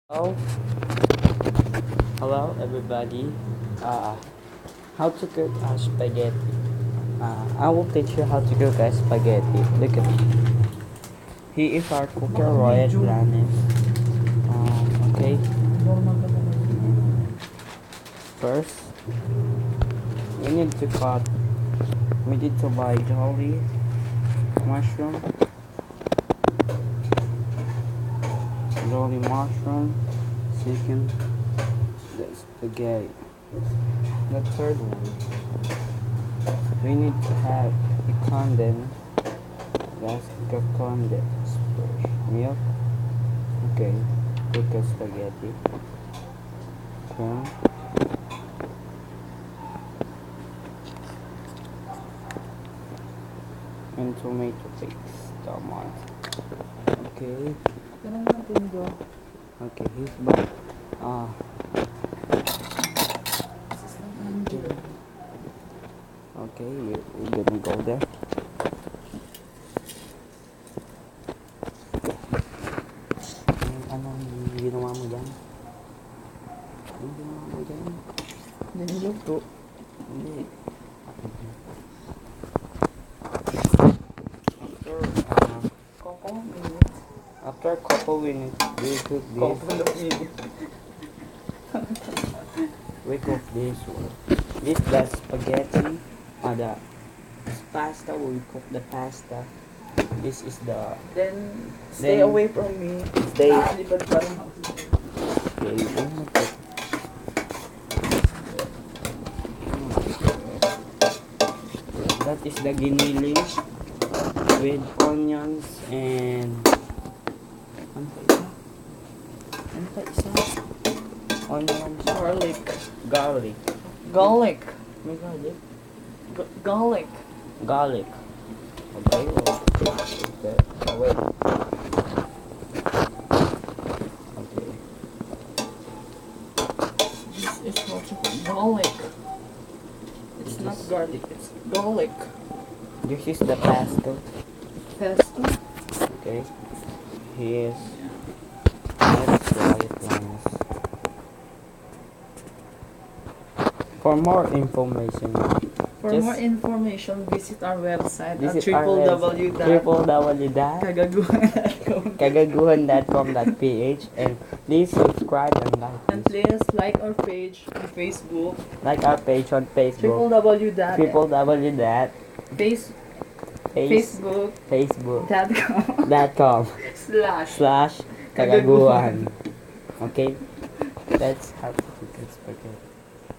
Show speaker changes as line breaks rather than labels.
Hello, hello everybody. Uh, how to cook spaghetti. I will teach you how to cook spaghetti. Look at me. He is our cooker, Roy Blanes. Okay. First, we need to cut. We need to buy jolly mushroom, Second, the spaghetti. The third one, we need to have a condensed. That's the condensed milk. Okay, cook a spaghetti. Corn. And tomato paste. Tomato. Okay. Okay, he's back. Okay, we're gonna go there. Anong ginawa mo dyan? Anong ginawa mo dyan?
Niluto.
Hindi. After a couple minutes, we cook this. We cook this one. This the spaghetti. The pasta. We cook the pasta. This is the.
Then, stay away from me.
Stay.
Lipad pa rin ako.
Okay. That is the giniling with onions and ano pa isa? Onions,
Garlic.
garlic.
Garlic.
May garlic?
Garlic.
Garlic. Okay, well, okay. Oh, wait. Okay.
This is what you call garlic. It's not garlic, it's garlic.
This is the pesto.
Pesto.
Okay. Here's let's try it once. For more information,
For
just
more information, visit our website at
visit our website, www.kagaguhan.com.ph, and please subscribe and like
And
this.
please like our page on Facebook.
Like our page on Facebook.
www.facebook.com
facebook.com
/.
/kagaguhan. Okay, that's how to cook spaghetti.